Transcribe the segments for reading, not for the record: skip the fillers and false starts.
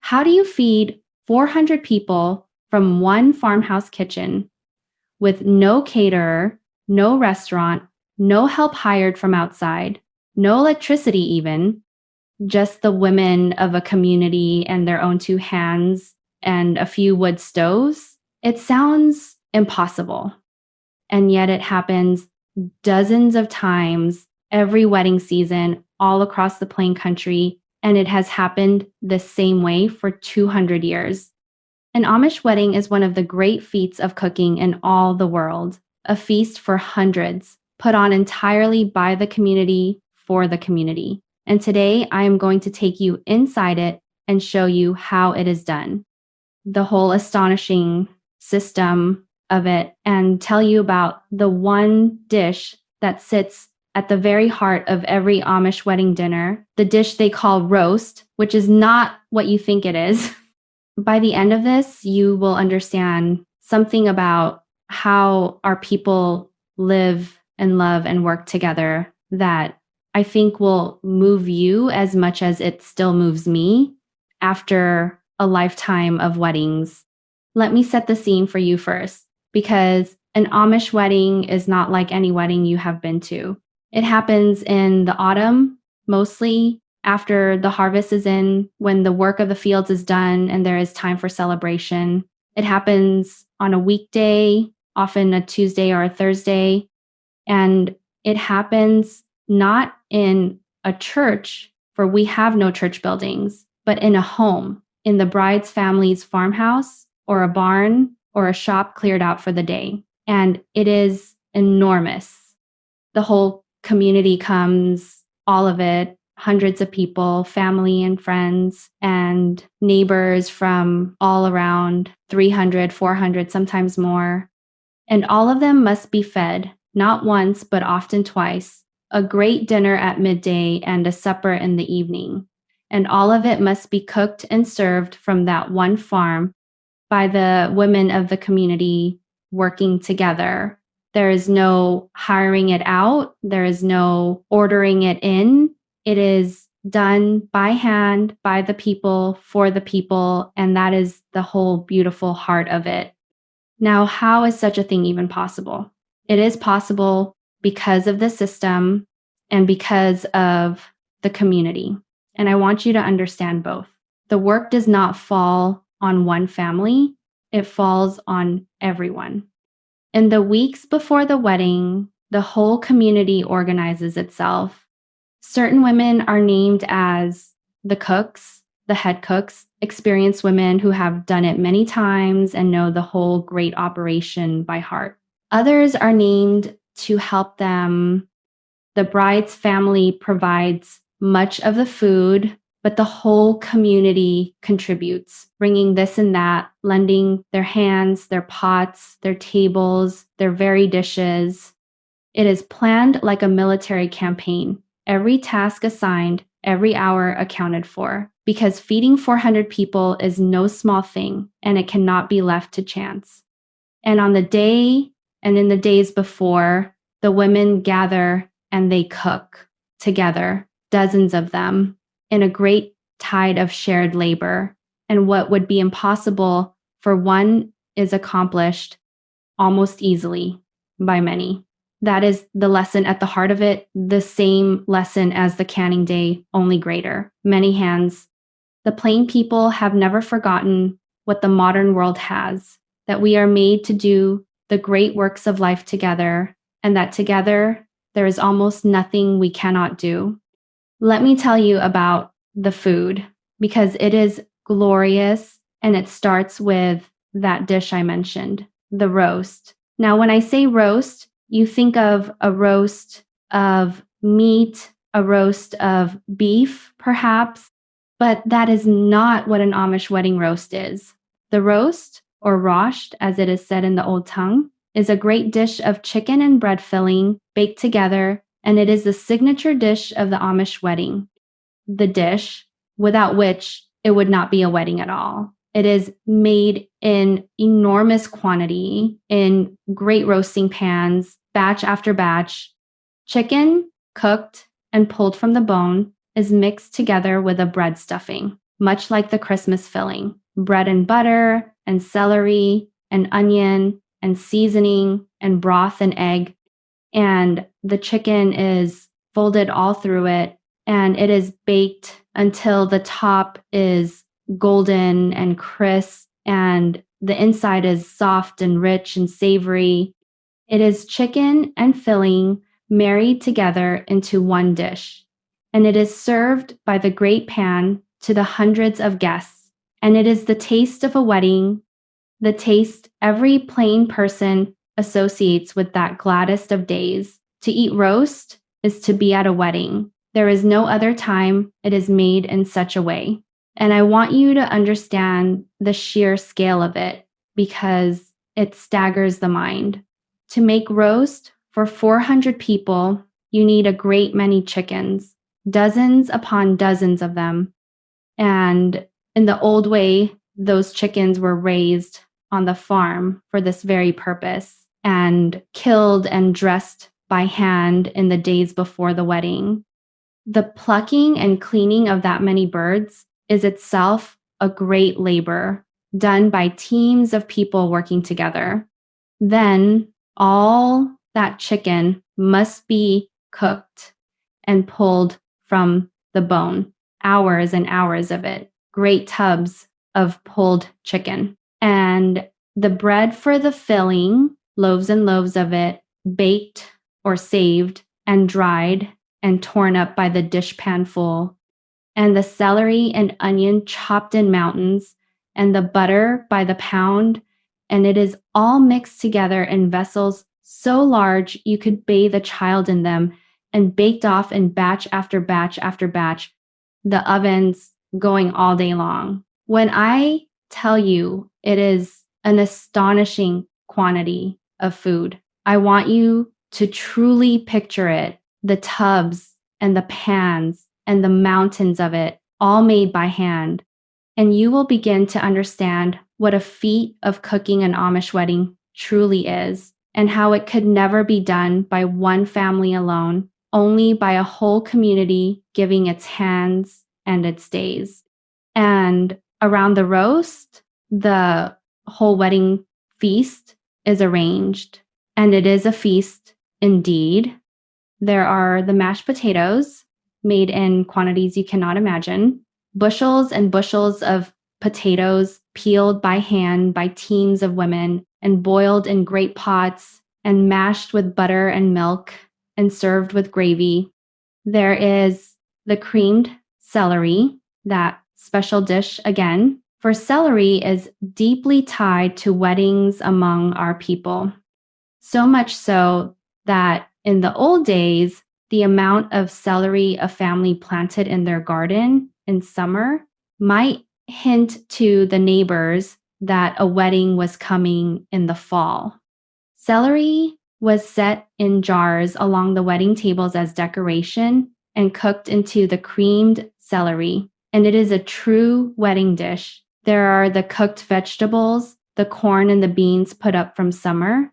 How do you feed 400 people from one farmhouse kitchen with no caterer, no restaurant, no help hired from outside, no electricity even, just the women of a community and their own two hands and a few wood stoves? It sounds impossible. And yet it happens dozens of times every wedding season all across the plain country, and it has happened the same way for 200 years. An Amish wedding is one of the great feats of cooking in all the world, a feast for hundreds, put on entirely by the community for the community. And today I am going to take you inside it and show you how it is done, the whole astonishing system of it, and tell you about the one dish that sits at the very heart of every Amish wedding dinner, the dish they call roast, which is not what you think it is. By the end of this, you will understand something about how our people live and love and work together that I think will move you as much as it still moves me after a lifetime of weddings. Let me set the scene for you first, because an Amish wedding is not like any wedding you have been to. It happens in the autumn, mostly after the harvest is in, when the work of the fields is done and there is time for celebration. It happens on a weekday, often a Tuesday or a Thursday, and it happens not in a church, for we have no church buildings, but in a home, in the bride's family's farmhouse or a barn or a shop cleared out for the day. And it is enormous. The whole community comes, all of it, hundreds of people, family and friends and neighbors from all around, 300, 400, sometimes more. And all of them must be fed, not once, but often twice, a great dinner at midday and a supper in the evening. And all of it must be cooked and served from that one farm by the women of the community working together. There is no hiring it out. There is no ordering it in. It is done by hand, by the people, for the people, and that is the whole beautiful heart of it. Now, how is such a thing even possible? It is possible because of the system and because of the community. And I want you to understand both. The work does not fall on one family, it falls on everyone. In the weeks before the wedding, the whole community organizes itself. Certain women are named as the cooks, the head cooks, experienced women who have done it many times and know the whole great operation by heart. Others are named to help them. The bride's family provides much of the food, but the whole community contributes, bringing this and that, lending their hands, their pots, their tables, their very dishes. It is planned like a military campaign, every task assigned, every hour accounted for, because feeding 400 people is no small thing, and it cannot be left to chance. And on the day and in the days before, the women gather and they cook together, dozens of them, in a great tide of shared labor. And what would be impossible for one is accomplished almost easily by many. That is the lesson at the heart of it, the same lesson as the canning day, only greater. Many hands. The plain people have never forgotten what the modern world has, that we are made to do the great works of life together, and that together there is almost nothing we cannot do. Let me tell you about the food, because it is glorious, and it starts with that dish I mentioned, the roast. Now, when I say roast, you think of a roast of meat, a roast of beef, perhaps, but that is not what an Amish wedding roast is. The roast, or rosht, as it is said in the Old Tongue, is a great dish of chicken and bread filling baked together, and it is the signature dish of the Amish wedding. The dish, without which it would not be a wedding at all. It is made in enormous quantity in great roasting pans, batch after batch. Chicken, cooked and pulled from the bone, is mixed together with a bread stuffing. much like the Christmas filling. Bread and butter, and celery, and onion, and seasoning, and broth and egg. And the chicken is folded all through it, and it is baked until the top is golden and crisp, and the inside is soft and rich and savory. It is chicken and filling married together into one dish, and it is served by the great pan to the hundreds of guests. And it is the taste of a wedding, the taste every plain person associates with that gladdest of days. To eat roast is to be at a wedding. There is no other time it is made in such a way. And I want you to understand the sheer scale of it because it staggers the mind. To make roast for 400 people, you need a great many chickens, dozens upon dozens of them. And in the old way, those chickens were raised on the farm for this very purpose and killed and dressed by hand in the days before the wedding. The plucking and cleaning of that many birds is itself a great labor done by teams of people working together. Then all that chicken must be cooked and pulled from the bone, hours and hours of it, great tubs of pulled chicken. And the bread for the filling, loaves and loaves of it, baked or saved and dried and torn up by the dishpan full, and the celery and onion chopped in mountains, and the butter by the pound, and it is all mixed together in vessels so large you could bathe a child in them, and baked off in batch after batch after batch, the ovens going all day long. When I tell you it is an astonishing quantity of food, I want you to truly picture it, the tubs and the pans and the mountains of it, all made by hand. And you will begin to understand what a feat of cooking an Amish wedding truly is, and how it could never be done by one family alone, only by a whole community giving its hands and its days. And around the roast, the whole wedding feast is arranged, and it is a feast indeed. There are the mashed potatoes made in quantities you cannot imagine, bushels and bushels of potatoes peeled by hand by teams of women and boiled in great pots and mashed with butter and milk and served with gravy. There is the creamed celery, that special dish again, for celery is deeply tied to weddings among our people. So much so that in the old days, the amount of celery a family planted in their garden in summer might hint to the neighbors that a wedding was coming in the fall. Celery was set in jars along the wedding tables as decoration and cooked into the creamed celery, and it is a true wedding dish. There are the cooked vegetables, the corn and the beans put up from summer.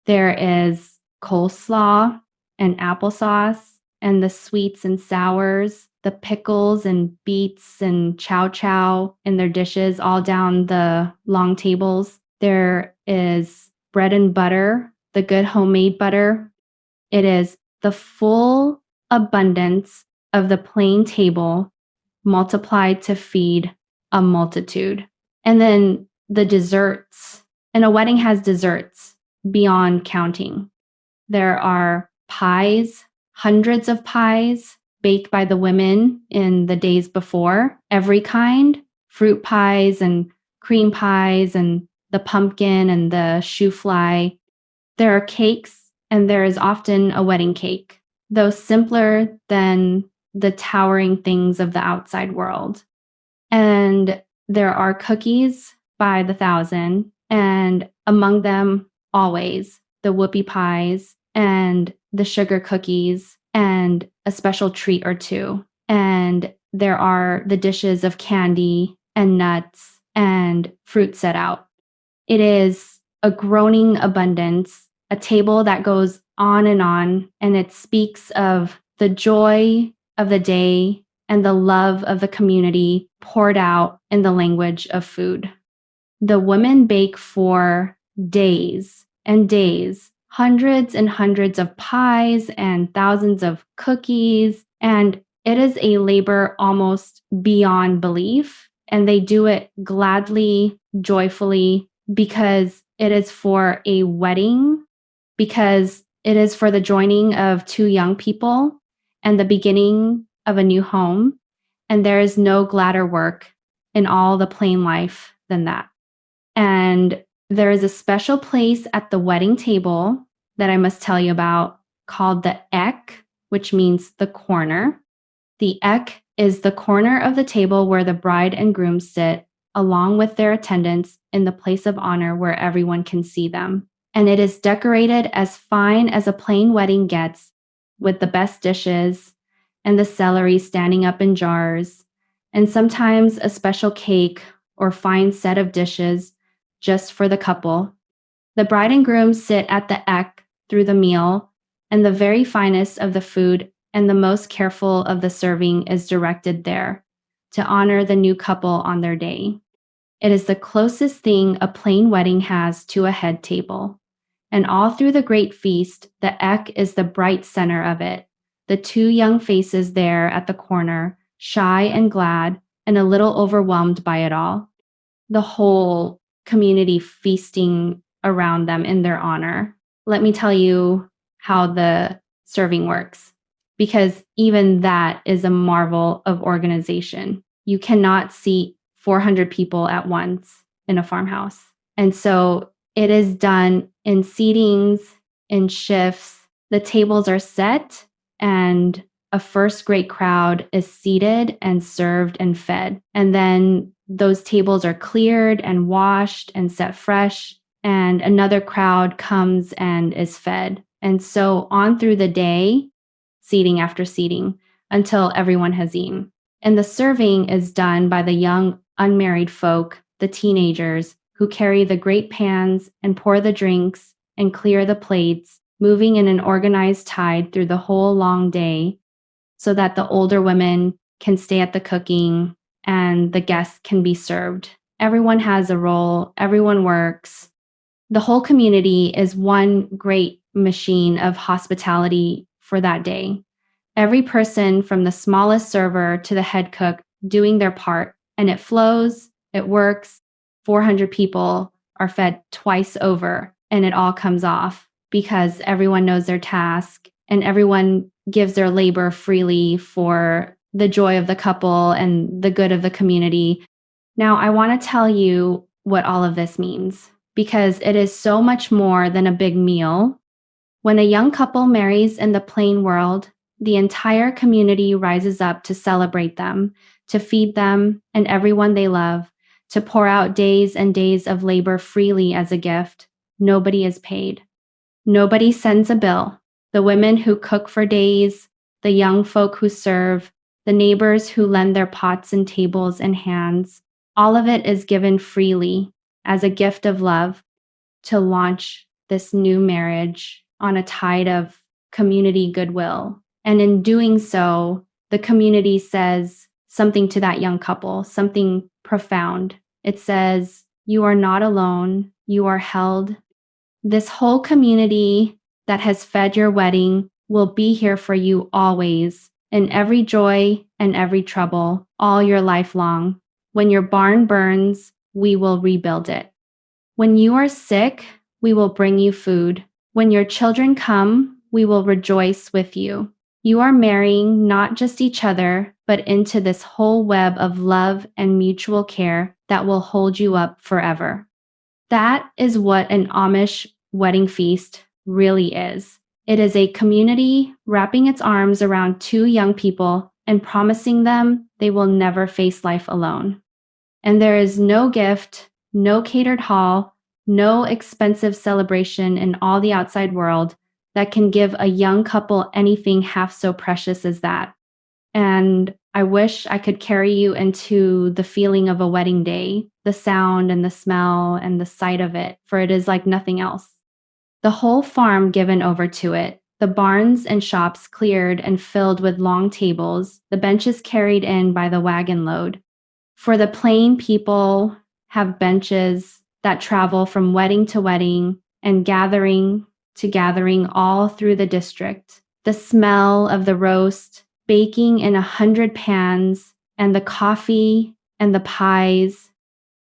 There is coleslaw and applesauce and the sweets and sours, the pickles and beets and chow chow in their dishes all down the long tables. There is bread and butter, the good homemade butter. It is the full abundance of the plain table multiplied to feed a multitude. And then the desserts. And a wedding has desserts beyond counting. There are pies, hundreds of pies baked by the women in the days before, every kind, fruit pies and cream pies and the pumpkin and the shoe fly. There are cakes, and there is often a wedding cake, though simpler than the towering things of the outside world. And there are cookies by the thousand, and among them, always the whoopie pies and the sugar cookies and a special treat or two. And there are the dishes of candy and nuts and fruit set out. It is a groaning abundance, a table that goes on, and it speaks of the joy of the day and the love of the community poured out in the language of food. The women bake for days and days, hundreds and hundreds of pies and thousands of cookies, and it is a labor almost beyond belief. And they do it gladly, joyfully, because it is for a wedding, because it is for the joining of two young people and the beginning of a new home. And there is no gladder work in all the plain life than that. And there is a special place at the wedding table that I must tell you about called the ek, which means the corner. The ek is the corner of the table where the bride and groom sit, along with their attendants, in the place of honor where everyone can see them. And it is decorated as fine as a plain wedding gets, with the best dishes and the celery standing up in jars, and sometimes a special cake or fine set of dishes just for the couple. The bride and groom sit at the ek through the meal, and the very finest of the food and the most careful of the serving is directed there to honor the new couple on their day. It is the closest thing a plain wedding has to a head table. And all through the great feast, the ek is the bright center of it. The two young faces there at the corner, shy and glad, and a little overwhelmed by it all. The whole community feasting around them in their honor. Let me tell you how the serving works, because even that is a marvel of organization. You cannot seat 400 people at once in a farmhouse. And so it is done in seatings, in shifts. The tables are set, and a first great crowd is seated and served and fed. And then those tables are cleared and washed and set fresh, and another crowd comes and is fed. And so on through the day, seating after seating, until everyone has eaten. And the serving is done by the young unmarried folk, the teenagers, who carry the great pans and pour the drinks and clear the plates, moving in an organized tide through the whole long day, so that the older women can stay at the cooking and the guests can be served. Everyone has a role, everyone works. The whole community is one great machine of hospitality for that day. Every person from the smallest server to the head cook doing their part, and it flows, it works. 400 people are fed twice over, and it all comes off because everyone knows their task and everyone gives their labor freely for the joy of the couple and the good of the community. Now, I want to tell you what all of this means, because it is so much more than a big meal. When a young couple marries in the plain world, the entire community rises up to celebrate them, to feed them and everyone they love, to pour out days and days of labor freely as a gift. Nobody is paid. Nobody sends a bill. The women who cook for days, the young folk who serve, the neighbors who lend their pots and tables and hands, all of it is given freely as a gift of love to launch this new marriage on a tide of community goodwill. And in doing so, the community says something to that young couple, something profound. It says, "You are not alone. You are held. This whole community that has fed your wedding will be here for you always, in every joy and every trouble, all your life long. When your barn burns, we will rebuild it. When you are sick, we will bring you food. When your children come, we will rejoice with you. You are marrying not just each other, but into this whole web of love and mutual care that will hold you up forever." That is what an Amish wedding feast really is. It is a community wrapping its arms around two young people and promising them they will never face life alone. And there is no gift, no catered hall, no expensive celebration in all the outside world that can give a young couple anything half so precious as that. And I wish I could carry you into the feeling of a wedding day, the sound and the smell and the sight of it, for it is like nothing else. The whole farm given over to it, the barns and shops cleared and filled with long tables, the benches carried in by the wagon load. For the plain people have benches that travel from wedding to wedding and gathering to gathering all through the district. The smell of the roast, baking in 100 pans, and the coffee and the pies,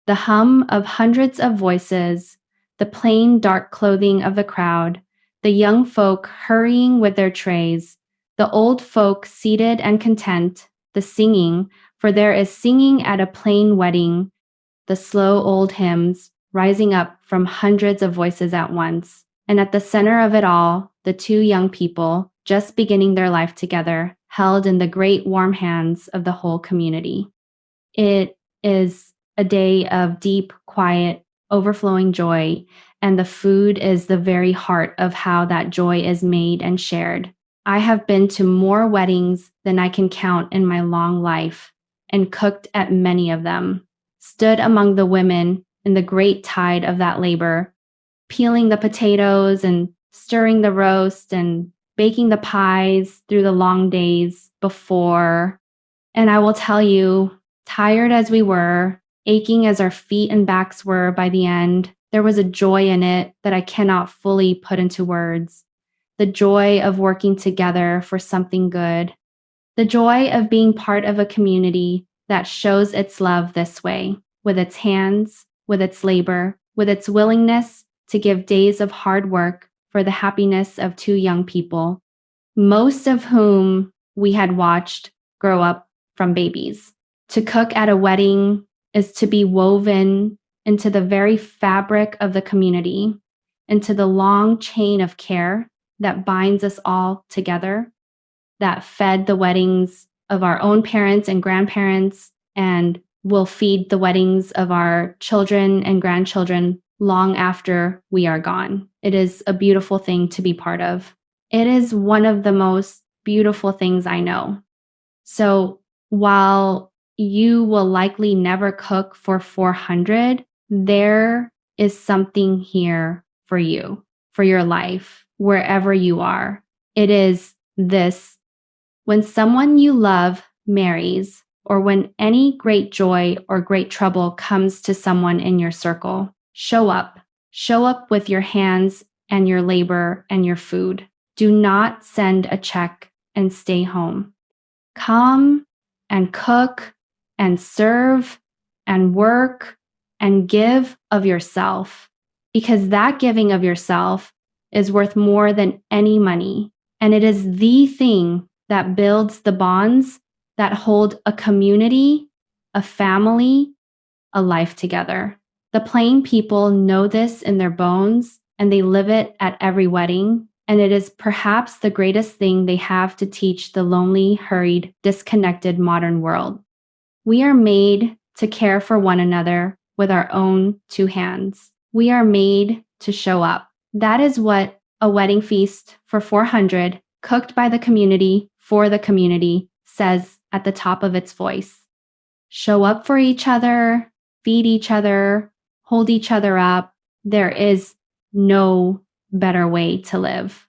the hum of hundreds of voices, the plain dark clothing of the crowd, the young folk hurrying with their trays, the old folk seated and content, the singing, for there is singing at a plain wedding, the slow old hymns rising up from hundreds of voices at once. And at the center of it all, the two young people, just beginning their life together, held in the great warm hands of the whole community. It is a day of deep, quiet, overflowing joy, and the food is the very heart of how that joy is made and shared. I have been to more weddings than I can count in my long life, and cooked at many of them, stood among the women in the great tide of that labor, peeling the potatoes and stirring the roast and baking the pies through the long days before. And I will tell you, tired as we were, aching as our feet and backs were by the end, there was a joy in it that I cannot fully put into words. The joy of working together for something good. The joy of being part of a community that shows its love this way, with its hands, with its labor, with its willingness to give days of hard work for the happiness of two young people, most of whom we had watched grow up from babies. To cook at a wedding is to be woven into the very fabric of the community, into the long chain of care that binds us all together, that fed the weddings of our own parents and grandparents and will feed the weddings of our children and grandchildren long after we are gone. It is a beautiful thing to be part of. It is one of the most beautiful things I know. So while you will likely never cook for 400, there is something here for you, for your life, wherever you are. It is this: when someone you love marries, or when any great joy or great trouble comes to someone in your circle, show up. Show up with your hands and your labor and your food. Do not send a check and stay home. Come and cook and serve and work and give of yourself, because that giving of yourself is worth more than any money. And it is the thing that builds the bonds that hold a community, a family, a life together. The plain people know this in their bones, and they live it at every wedding. And it is perhaps the greatest thing they have to teach the lonely, hurried, disconnected modern world. We are made to care for one another with our own two hands. We are made to show up. That is what a wedding feast for 400, cooked by the community for the community, says at the top of its voice. Show up for each other, feed each other, hold each other up. There is no better way to live.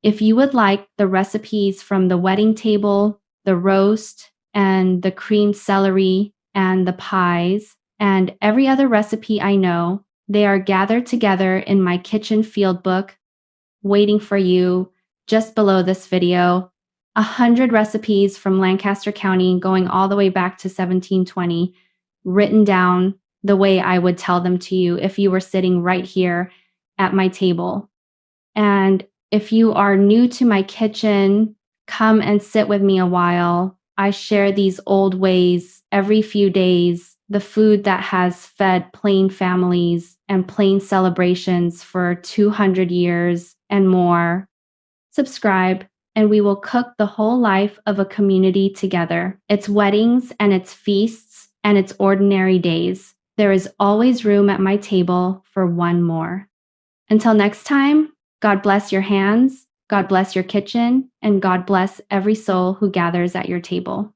If you would like the recipes from the wedding table, the roast, and the creamed celery, and the pies, and every other recipe I know, they are gathered together in my kitchen field book, waiting for you just below this video. 100 recipes from Lancaster County going all the way back to 1720, written down the way I would tell them to you if you were sitting right here at my table. And if you are new to my kitchen, come and sit with me a while. I share these old ways every few days, the food that has fed plain families and plain celebrations for 200 years and more. Subscribe, and we will cook the whole life of a community together. Its weddings and its feasts and its ordinary days. There is always room at my table for one more. Until next time, God bless your hands, God bless your kitchen, and God bless every soul who gathers at your table.